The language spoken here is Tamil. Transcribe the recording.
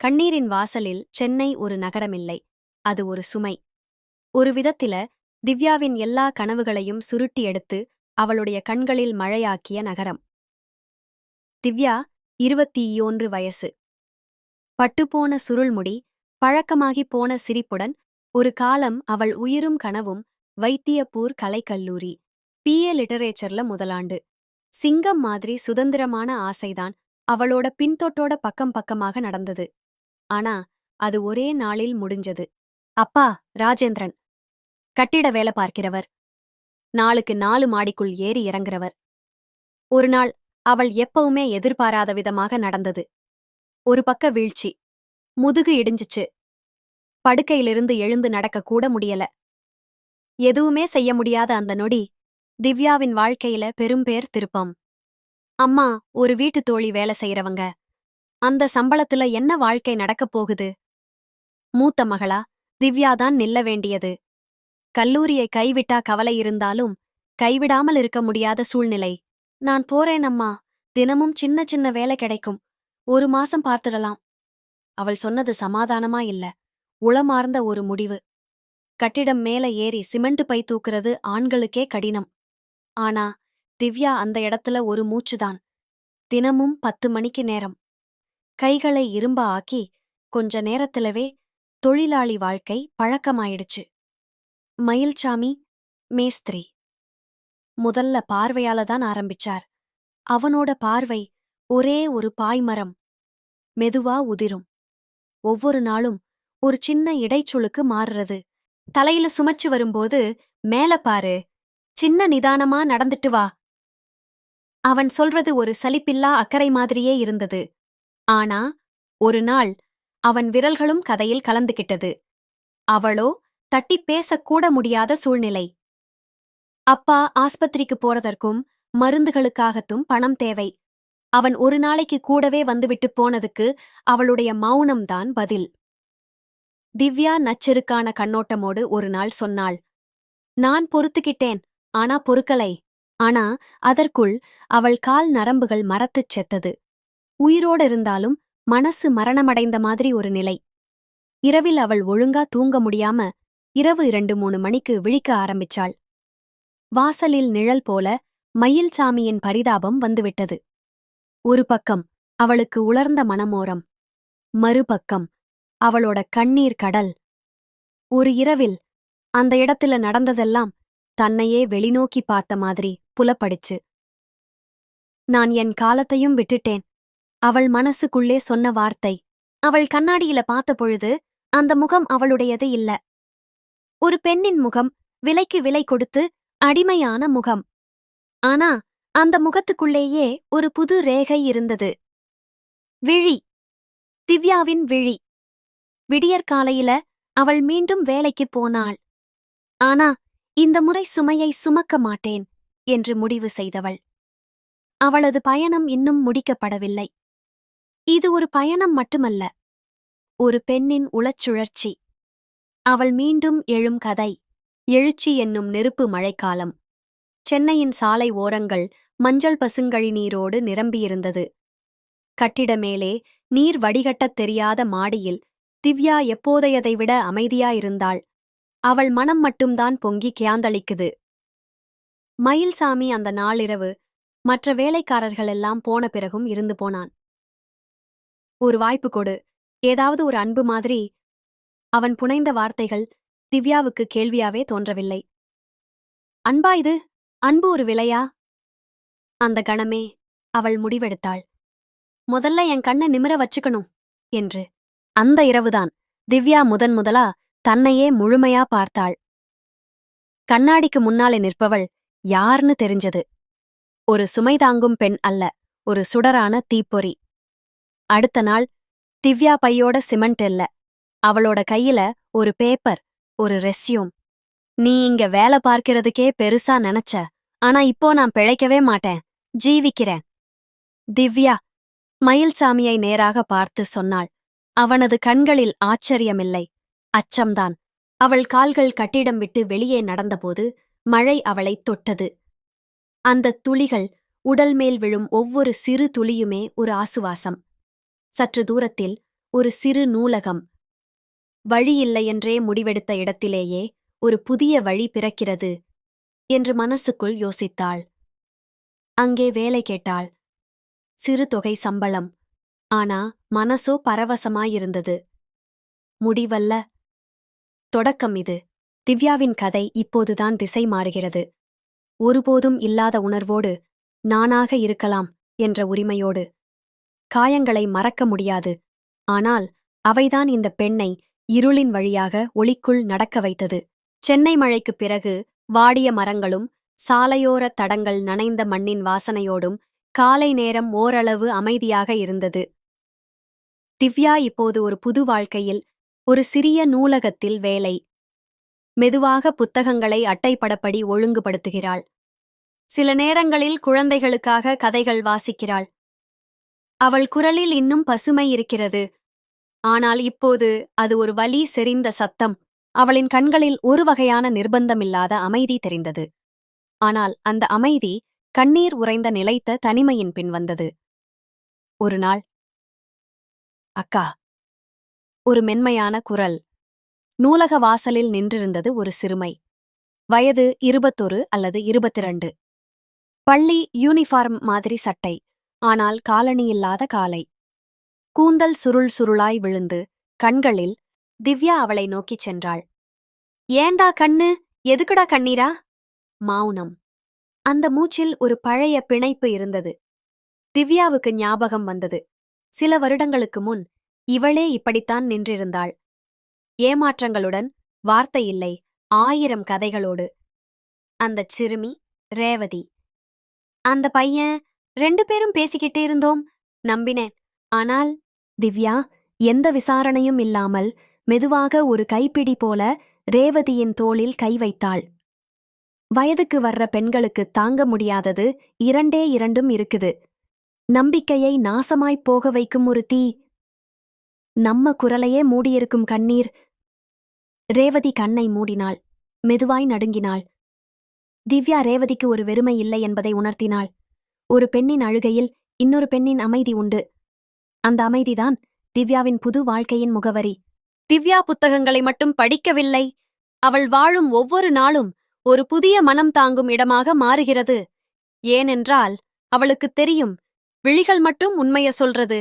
கண்ணீரின் வாசலில் சென்னை ஒரு நகரமில்லை, அது ஒரு சுமை. ஒரு விதத்தில திவ்யாவின் எல்லா கனவுகளையும் சுருட்டி எடுத்து அவளுடைய கண்களில் மழையாக்கிய நகரம். திவ்யா 21 வயசு. பட்டுப்போன சுருள்முடி, பழக்கமாகிப் போன சிரிப்புடன் ஒரு காலம் அவள் உயிரும் கனவும் வைத்தியப்பூர் கலைக்கல்லூரி, பிஏ லிட்டரேச்சர்ல முதலாண்டு. சிங்கம் மாதிரி சுதந்திரமான ஆசைதான் அவளோட பின்தொட்டோட பக்கம் பக்கமாக நடந்தது. ஆனா அது ஒரே நாளில் முடிஞ்சது. அப்பா ராஜேந்திரன், கட்டிட வேலை பார்க்கிறவர், நாளுக்கு 4 மாடிக்குள் ஏறி இறங்குறவர். ஒரு நாள் அவள் எப்பவுமே எதிர்பாராத விதமாக நடந்தது. ஒரு பக்க வீழ்ச்சி, முதுகு இடிஞ்சிச்சு. படுக்கையிலிருந்து எழுந்து நடக்க கூட முடியல. எதுவுமே செய்ய முடியாத அந்த நொடி திவ்யாவின் வாழ்க்கையில பெரும்பேர் திருப்பம். அம்மா ஒரு வீட்டுத் தோழி வேலை செய்யறவங்க, அந்த சம்பளத்துல என்ன வாழ்க்கை நடக்கப் போகுது? மூத்த மகளா திவ்யாதான் நில்ல வேண்டியது. கல்லூரியை கைவிட்டா கவலை இருந்தாலும் கைவிடாமல் இருக்க முடியாத சூழ்நிலை. நான் போறேன் அம்மா, தினமும் சின்ன சின்ன வேலை கிடைக்கும், 1 மாசம் பார்த்துடலாம். அவள் சொன்னது சமாதானமா இல்ல, உளமார்ந்த ஒரு முடிவு. கட்டிடம் மேல ஏறி சிமெண்ட் பை தூக்குறது ஆண்களுக்கே கடினம். ஆனா திவ்யா அந்த இடத்துல ஒரு மூச்சுதான். தினமும் 10 மணிக்கு நேரம். கைகளை இரும்பா ஆக்கி கொஞ்ச நேரத்திலவே தொழிலாளி வாழ்க்கை பழக்கமாயிடுச்சு. மயில்சாமி மேஸ்திரி. முதல்ல பார்வையால தான் ஆரம்பிச்சார். அவனோட பார்வை ஒரே ஒரு பாய்மரம், மெதுவா உதிரும். ஒவ்வொரு நாளும் ஒரு சின்ன இடைச்சுளுக்கு மாறுறது. தலையில சுமச்சு வரும்போது மேல பாரு, சின்ன நிதானமா நடந்துட்டு வா. அவன் சொல்றது ஒரு சலிப்பில்லா அக்கறை மாதிரியே இருந்தது. ஆனா ஒரு நாள் அவன் விரல்களும் கதையில் கலந்துகிட்டது. அவளோ தட்டிப் பேசக்கூட முடியாத சூழ்நிலை. அப்பா ஆஸ்பத்திரிக்கு போறதற்கும் மருந்துகளுக்காகத்தும் பணம் தேவை. அவன் ஒரு நாளைக்கு கூடவே வந்துவிட்டு போனதுக்கு அவளுடைய மௌனம்தான் பதில். திவ்யா நச்சருக்கான கண்ணோட்டமோடு ஒரு நாள் சொன்னாள், நான் பொறுத்துக்கிட்டேன், ஆனா பொறுக்கலை. ஆனா அதற்குள் அவள் கால் நரம்புகள் மரத்துச் செத்தது. உயிரோடு இருந்தாலும் மனசு மரணமடைந்த மாதிரி ஒரு நிலை. இரவில் அவள் ஒழுங்கா தூங்க முடியாம இரவு 2-3 மணிக்கு விழிக்க ஆரம்பிச்சாள். வாசலில் நிழல் போல மயில்சாமியின் பரிதாபம் வந்துவிட்டது. ஒரு பக்கம் அவளுக்கு உலர்ந்த மனமோரம், மறுபக்கம் அவளோட கண்ணீர் கடல். ஒரு இரவில் அந்த இடத்துல நடந்ததெல்லாம் தன்னையே வெளிநோக்கி பார்த்த மாதிரி புலப்படிச்சு. நான் என் காலத்தையும் விட்டுட்டேன், அவள் மனசுக்குள்ளே சொன்ன வார்த்தை. அவள் கண்ணாடியில பார்த்த பொழுது அந்த முகம் அவளுடையது இல்ல. ஒரு பெண்ணின் முகம், விலைக்கு விலை கொடுத்து அடிமையான முகம். ஆனா அந்த முகத்துக்குள்ளேயே ஒரு புது ரேகை இருந்தது. விழி, திவ்யாவின் விழி. விடியற்காலையில அவள் மீண்டும் வேலைக்குப் போனாள். ஆனா இந்த முறை சுமையை சுமக்க மாட்டேன் என்று முடிவு செய்தவள். அவளது பயணம் இன்னும் முடிக்கப்படவில்லை. இது ஒரு பயணம் மட்டுமல்ல, ஒரு பெண்ணின் உளச்சுழற்சி. அவள் மீண்டும் எழும் கதை. எழுச்சி என்னும் நெருப்பு மழைக்காலம். சென்னையின் சாலை ஓரங்கள் மஞ்சள் பசுங்கழி நீரோடு நிரம்பியிருந்தது. கட்டிட மேலே நீர் வடிகட்டத் தெரியாத மாடியில் திவ்யா எப்போதையதை விட அமைதியாயிருந்தாள். அவள் மனம் மட்டும்தான் பொங்கி கியாந்தளிக்குது. மயில்சாமி அந்த நாளிரவு மற்ற வேலைக்காரர்களெல்லாம் போன பிறகும் இருந்து போனான். ஒரு வாய்ப்பு கொடு, ஏதாவது ஒரு அன்பு மாதிரி. அவன் புனைந்த வார்த்தைகள் திவ்யாவுக்கு கேள்வியாவே தோன்றவில்லை. அன்பா இது? அன்பு ஒரு விலையா? அந்த கணமே அவள் முடிவெடுத்தாள். முதல்ல என் கண்ணை நிமிர வச்சுக்கணும் என்று. அந்த இரவுதான் திவ்யா முதலா தன்னையே முழுமையா பார்த்தாள். கண்ணாடிக்கு முன்னாலே நிற்பவள் யார்னு தெரிஞ்சது. ஒரு சுமை தாங்கும் பெண் அல்ல, ஒரு சுடரான தீப்பொறி. அடுத்த நாள் திவ்யா பையோட சிமெண்ட் இல்ல, அவளோட கையில ஒரு பேப்பர், ஒரு ரெஸ்யூம். நீ இங்க வேலை பார்க்கிறதுக்கே பெருசா நினைச்ச, ஆனா இப்போ நான் பிழைக்கவே மாட்டேன், ஜீவிக்கிறேன். திவ்யா மயில்சாமியை நேராக பார்த்து சொன்னாள். அவனது கண்களில் ஆச்சரியமில்லை, அச்சம்தான். அவள் கால்கள் கட்டிடம் விட்டு வெளியே நடந்தபோது மழை அவளைத் தொட்டது. அந்தத் துளிகள், உடல் மேல் விழும் ஒவ்வொரு சிறு துளியுமே ஒரு ஆசுவாசம். சற்று தூரத்தில் ஒரு சிறு நூலகம். வழியில்லையென்றே முடிவெடுத்த இடத்திலேயே ஒரு புதிய வழி பிறக்கிறது என்று மனசுக்குள் யோசித்தாள். அங்கே வேலை கேட்டாள். சிறு தொகை சம்பளம். ஆனா மனசோ பரவசமாயிருந்தது. முடிவல்ல, தொடக்கம் இது. திவ்யாவின் கதை இப்போதுதான் திசை மாறுகிறது. ஒருபோதும் இல்லாத உணர்வோடு, நானாக இருக்கலாம் என்ற உரிமையோடு. காயங்களை மறக்க முடியாது, ஆனால் அவைதான் இந்த பெண்ணை இருளின் வழியாக ஒளிக்குள் நடக்க வைத்தது. சென்னை மழைக்குப் பிறகு வாடிய மரங்களும் சாலையோர தடங்கள் நனைந்த மண்ணின் வாசனையோடும் காலை நேரம் ஓரளவு அமைதியாக இருந்தது. திவ்யா இப்போது ஒரு புது வாழ்க்கையில், ஒரு சிறிய நூலகத்தில் வேலை. மெதுவாக புத்தகங்களை அட்டைப்படப்படி ஒழுங்குபடுத்துகிறாள். சில நேரங்களில் குழந்தைகளுக்காக கதைகள் வாசிக்கிறாள். அவள் குரலில் இன்னும் பசுமை இருக்கிறது. ஆனால் இப்போது அது ஒரு வலி செறிந்த சத்தம். அவளின் கண்களில் ஒரு வகையான நிர்பந்தமில்லாத அமைதி தெரிந்தது. ஆனால் அந்த அமைதி கண்ணீர் உறைந்த நிலைத்த தனிமையின் பின் வந்தது. ஒரு நாள், அக்கா. ஒரு மென்மையான குரல். நூலக வாசலில் நின்றிருந்தது ஒரு சிறுமை. வயது 21 அல்லது 22. பள்ளி யூனிஃபார்ம் மாதிரி சட்டை, ஆனால் காலணியில்லாத காலை. கூந்தல் சுருள் சுருளாய் விழுந்து கண்களில். திவ்யா அவளை நோக்கிச் சென்றாள். ஏண்டா கண்ணு, எதுக்குடா கண்ணீரா? மௌனம். அந்த மூச்சில் ஒரு பழைய பிணைப்பு இருந்தது. திவ்யாவுக்கு ஞாபகம் வந்தது. சில வருடங்களுக்கு முன் இவளே இப்படித்தான் நின்றிருந்தாள். ஏமாற்றங்களுடன், வார்த்தையில்லை, 1000 கதைகளோடு. அந்தச் சிறுமி ரேவதி. அந்த பையன், 2 பேரும் பேசிக்கிட்டே இருந்தோம், நம்பினேன். ஆனால் திவ்யா எந்த விசாரணையும் இல்லாமல் மெதுவாக ஒரு கைப்பிடி போல ரேவதியின் தோளில் கை வைத்தாள். வயதுக்கு வர்ற பெண்களுக்கு தாங்க முடியாதது 2 இருக்குது. நம்பிக்கையை நாசமாய்ப் போக வைக்கும் ஒரு தீ. நம்ம குரலையே மூடியிருக்கும் கண்ணீர். ரேவதி கண்ணை மூடினாள். மெதுவாய் நடுங்கினாள். திவ்யா ரேவதிக்கு ஒரு வெறுமை இல்லை என்பதை உணர்த்தினாள். ஒரு பெண்ணின் அழுகையில் இன்னொரு பெண்ணின் அமைதி உண்டு. அந்த அமைதிதான் திவ்யாவின் புது வாழ்க்கையின் முகவரி. திவ்யா புத்தகங்களை மட்டும் படிக்கவில்லை. அவள் வாழும் ஒவ்வொரு நாளும் ஒரு புதிய மனம் தாங்கும் இடமாக மாறுகிறது. ஏனென்றால் அவளுக்குத் தெரியும், விழிகள் மட்டும் உண்மைய சொல்றது.